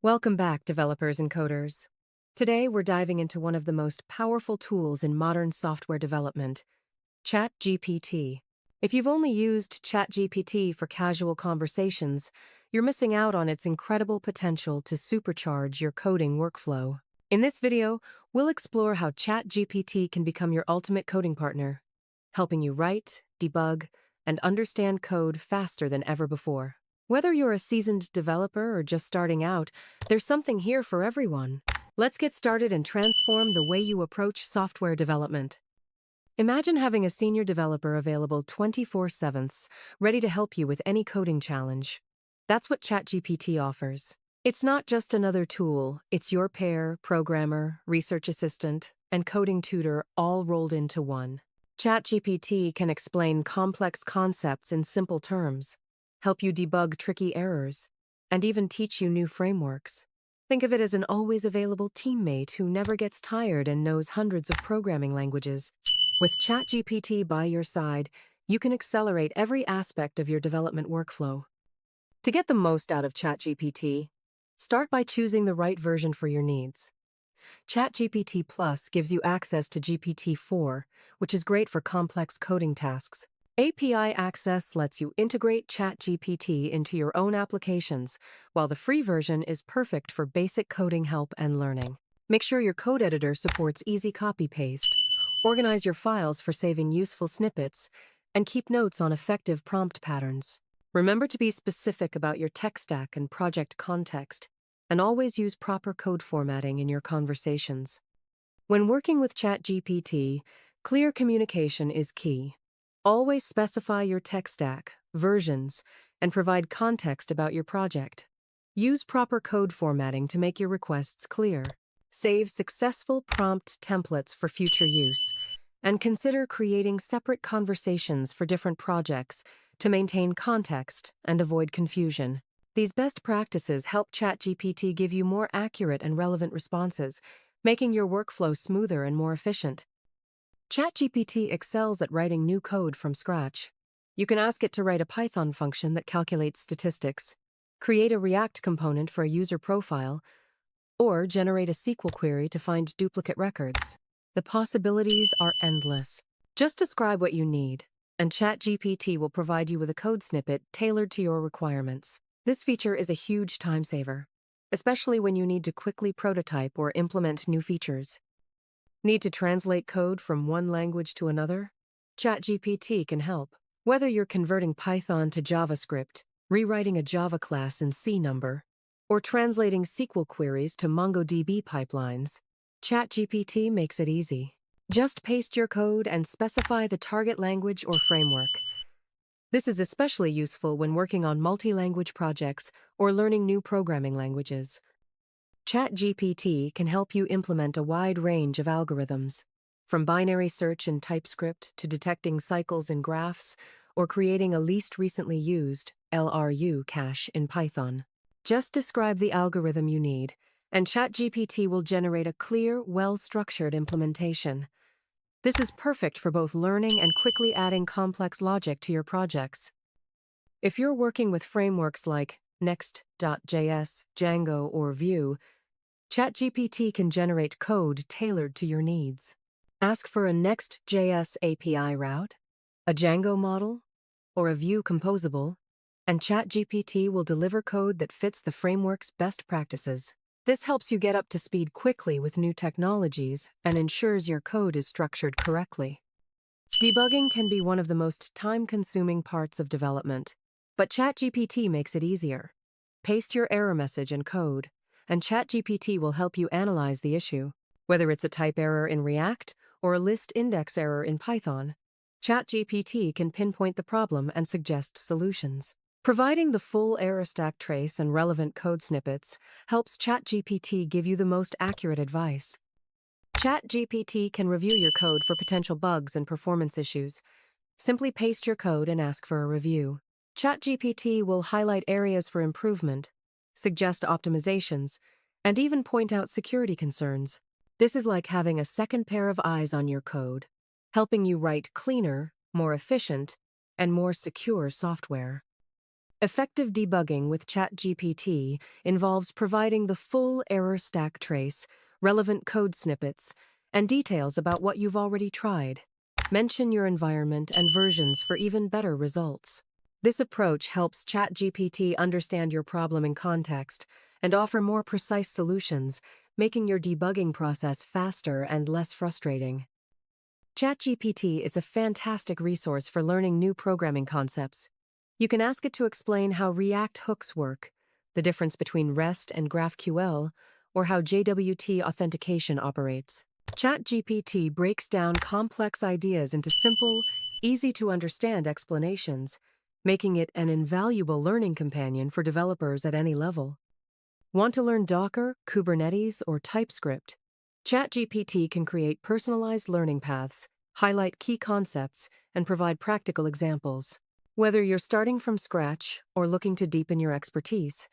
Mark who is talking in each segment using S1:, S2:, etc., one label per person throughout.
S1: Welcome back, developers and coders. Today, we're diving into one of the most powerful tools in modern software development, ChatGPT. If you've only used ChatGPT for casual conversations, you're missing out on its incredible potential to supercharge your coding workflow. In this video, we'll explore how ChatGPT can become your ultimate coding partner, helping you write, debug, and understand code faster than ever before. Whether you're a seasoned developer or just starting out, there's something here for everyone. Let's get started and transform the way you approach software development. Imagine having a senior developer available 24/7, ready to help you with any coding challenge. That's what ChatGPT offers. It's not just another tool, it's your pair, programmer, research assistant, and coding tutor all rolled into one. ChatGPT can explain complex concepts in simple terms, help you debug tricky errors, and even teach you new frameworks. Think of it as an always available teammate who never gets tired and knows hundreds of programming languages. With ChatGPT by your side, you can accelerate every aspect of your development workflow. To get the most out of ChatGPT, start by choosing the right version for your needs. ChatGPT Plus gives you access to GPT-4, which is great for complex coding tasks. API access lets you integrate ChatGPT into your own applications, while the free version is perfect for basic coding help and learning. Make sure your code editor supports easy copy-paste, organize your files for saving useful snippets, and keep notes on effective prompt patterns. Remember to be specific about your tech stack and project context, and always use proper code formatting in your conversations. When working with ChatGPT, clear communication is key. Always specify your tech stack, versions, and provide context about your project. Use proper code formatting to make your requests clear. Save successful prompt templates for future use, and consider creating separate conversations for different projects to maintain context and avoid confusion. These best practices help ChatGPT give you more accurate and relevant responses, making your workflow smoother and more efficient. ChatGPT excels at writing new code from scratch. You can ask it to write a Python function that calculates statistics, create a React component for a user profile, or generate a SQL query to find duplicate records. The possibilities are endless. Just describe what you need, and ChatGPT will provide you with a code snippet tailored to your requirements. This feature is a huge time saver, especially when you need to quickly prototype or implement new features. Need to translate code from one language to another? ChatGPT can help. Whether you're converting Python to JavaScript, rewriting a Java class in C number, or translating SQL queries to MongoDB pipelines, ChatGPT makes it easy. Just paste your code and specify the target language or framework. This is especially useful when working on multi-language projects or learning new programming languages. ChatGPT can help you implement a wide range of algorithms, from binary search in TypeScript to detecting cycles in graphs or creating a least recently used LRU cache in Python. Just describe the algorithm you need, and ChatGPT will generate a clear, well-structured implementation. This is perfect for both learning and quickly adding complex logic to your projects. If you're working with frameworks like Next.js, Django, or Vue, ChatGPT can generate code tailored to your needs. Ask for a Next.js API route, a Django model, or a Vue composable, and ChatGPT will deliver code that fits the framework's best practices. This helps you get up to speed quickly with new technologies and ensures your code is structured correctly. Debugging can be one of the most time-consuming parts of development, but ChatGPT makes it easier. Paste your error message in code, and ChatGPT will help you analyze the issue. Whether it's a type error in React or a list index error in Python, ChatGPT can pinpoint the problem and suggest solutions. Providing the full error stack trace and relevant code snippets helps ChatGPT give you the most accurate advice. ChatGPT can review your code for potential bugs and performance issues. Simply paste your code and ask for a review. ChatGPT will highlight areas for improvement, suggest optimizations, and even point out security concerns. This is like having a second pair of eyes on your code, helping you write cleaner, more efficient, and more secure software. Effective debugging with ChatGPT involves providing the full error stack trace, relevant code snippets, and details about what you've already tried. Mention your environment and versions for even better results. This approach helps ChatGPT understand your problem in context and offer more precise solutions, making your debugging process faster and less frustrating. ChatGPT is a fantastic resource for learning new programming concepts. You can ask it to explain how React hooks work, the difference between REST and GraphQL, or how JWT authentication operates. ChatGPT breaks down complex ideas into simple, easy-to-understand explanations, making it an invaluable learning companion for developers at any level. Want to learn Docker, Kubernetes, or TypeScript? ChatGPT can create personalized learning paths, highlight key concepts, and provide practical examples. Whether you're starting from scratch or looking to deepen your expertise,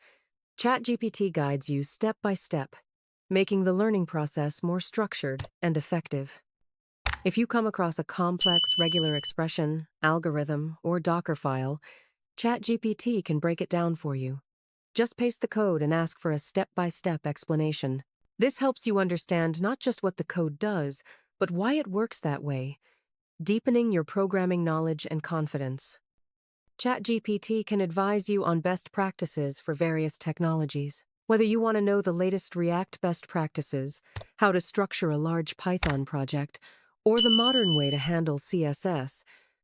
S1: ChatGPT guides you step by step, making the learning process more structured and effective. If you come across a complex regular expression, algorithm, or Docker file, ChatGPT can break it down for you. Just paste the code and ask for a step-by-step explanation. This helps you understand not just what the code does, but why it works that way, deepening your programming knowledge and confidence. ChatGPT can advise you on best practices for various technologies. Whether you want to know the latest React best practices, how to structure a large Python project, or the modern way to handle CSS,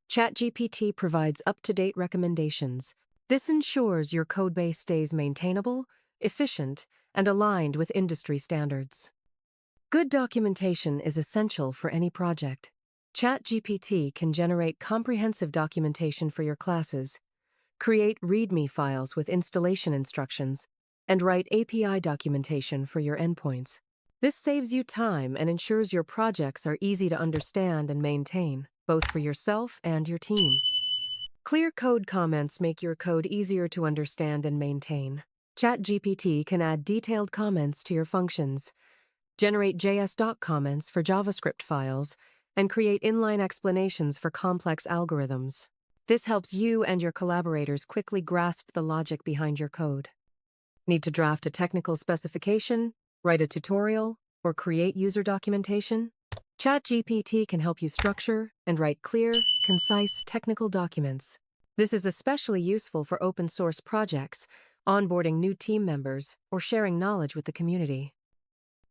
S1: ChatGPT provides up-to-date recommendations. This ensures your codebase stays maintainable, efficient, and aligned with industry standards. Good documentation is essential for any project. ChatGPT can generate comprehensive documentation for your classes, create README files with installation instructions, and write API documentation for your endpoints. This saves you time and ensures your projects are easy to understand and maintain, both for yourself and your team. Clear code comments make your code easier to understand and maintain. ChatGPT can add detailed comments to your functions, generate JS comments for JavaScript files, and create inline explanations for complex algorithms. This helps you and your collaborators quickly grasp the logic behind your code. Need to draft a technical specification, write a tutorial, or create user documentation? ChatGPT can help you structure and write clear, concise technical documents. This is especially useful for open-source projects, onboarding new team members, or sharing knowledge with the community.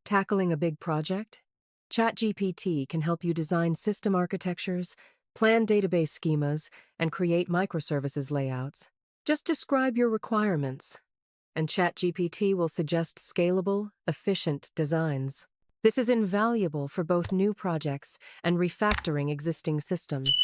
S1: Tackling a big project? ChatGPT can help you design system architectures, plan database schemas, and create microservices layouts. Just describe your requirements, and ChatGPT will suggest scalable, efficient designs. This is invaluable for both new projects and refactoring existing systems.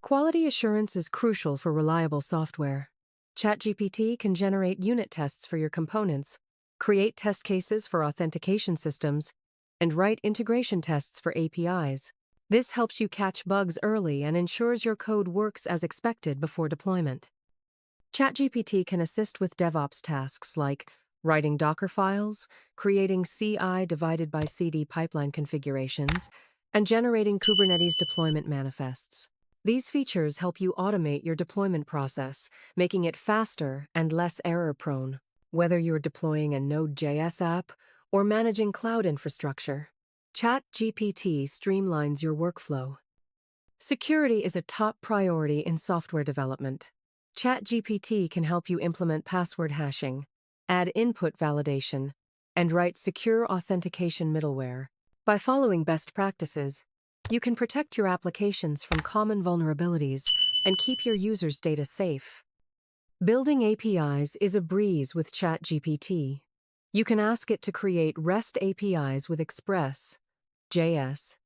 S1: Quality assurance is crucial for reliable software. ChatGPT can generate unit tests for your components, create test cases for authentication systems, and write integration tests for APIs. This helps you catch bugs early and ensures your code works as expected before deployment. ChatGPT can assist with DevOps tasks like writing Docker files, creating CI/CD pipeline configurations, and generating Kubernetes deployment manifests. These features help you automate your deployment process, making it faster and less error-prone. Whether you're deploying a Node.js app or managing cloud infrastructure, ChatGPT streamlines your workflow. Security is a top priority in software development. ChatGPT can help you implement password hashing, add input validation, and write secure authentication middleware. By following best practices, you can protect your applications from common vulnerabilities and keep your users' data safe. Building APIs is a breeze with ChatGPT. You can ask it to create REST APIs with Express.js,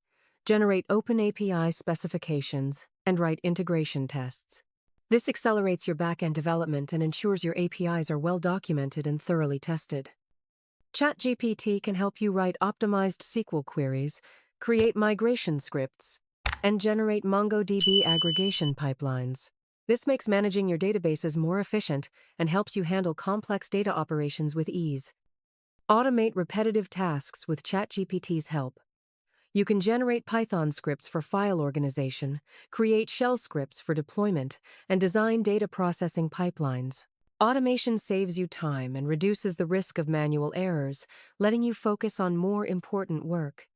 S1: generate open API specifications, and write integration tests. This accelerates your backend development and ensures your APIs are well documented and thoroughly tested. ChatGPT can help you write optimized SQL queries, create migration scripts, and generate MongoDB aggregation pipelines. This makes managing your databases more efficient and helps you handle complex data operations with ease. Automate repetitive tasks with ChatGPT's help. You can generate Python scripts for file organization, create shell scripts for deployment, and design data processing pipelines. Automation saves you time and reduces the risk of manual errors, letting you focus on more important work.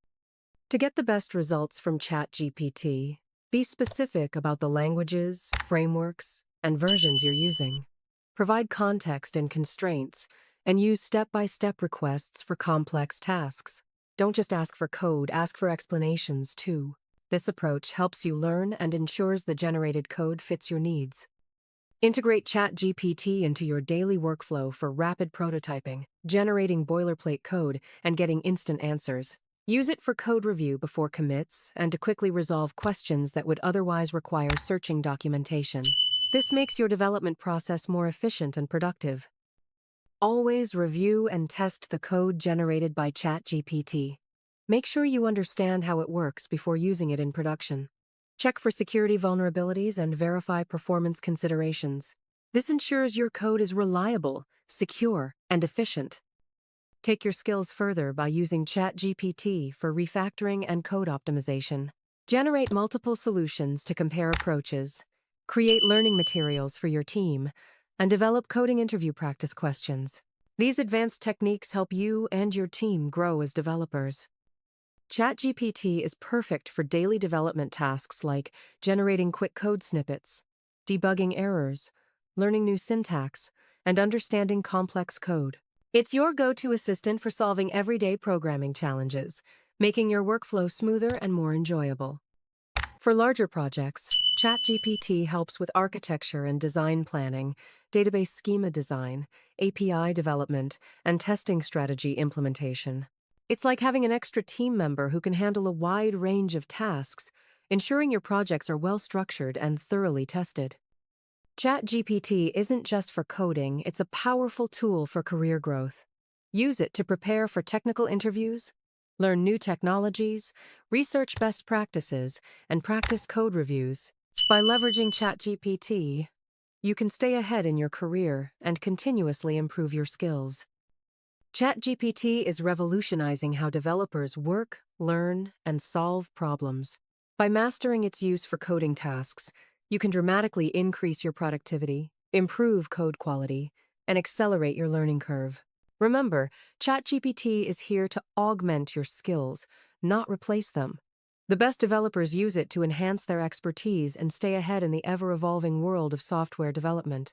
S1: To get the best results from ChatGPT, be specific about the languages, frameworks, and versions you're using. Provide context and constraints, and use step-by-step requests for complex tasks. Don't just ask for code, ask for explanations too. This approach helps you learn and ensures the generated code fits your needs. Integrate ChatGPT into your daily workflow for rapid prototyping, generating boilerplate code, and getting instant answers. Use it for code review before commits and to quickly resolve questions that would otherwise require searching documentation. This makes your development process more efficient and productive. Always review and test the code generated by ChatGPT. Make sure you understand how it works before using it in production. Check for security vulnerabilities and verify performance considerations. This ensures your code is reliable, secure, and efficient. Take your skills further by using ChatGPT for refactoring and code optimization. Generate multiple solutions to compare approaches, create learning materials for your team, and develop coding interview practice questions. These advanced techniques help you and your team grow as developers. ChatGPT is perfect for daily development tasks like generating quick code snippets, debugging errors, learning new syntax, and understanding complex code. It's your go-to assistant for solving everyday programming challenges, making your workflow smoother and more enjoyable. For larger projects, ChatGPT helps with architecture and design planning, database schema design, API development, and testing strategy implementation. It's like having an extra team member who can handle a wide range of tasks, ensuring your projects are well-structured and thoroughly tested. ChatGPT isn't just for coding, it's a powerful tool for career growth. Use it to prepare for technical interviews, learn new technologies, research best practices, and practice code reviews. By leveraging ChatGPT, you can stay ahead in your career and continuously improve your skills. ChatGPT is revolutionizing how developers work, learn, and solve problems. By mastering its use for coding tasks, you can dramatically increase your productivity, improve code quality, and accelerate your learning curve. Remember, ChatGPT is here to augment your skills, not replace them. The best developers use it to enhance their expertise and stay ahead in the ever-evolving world of software development.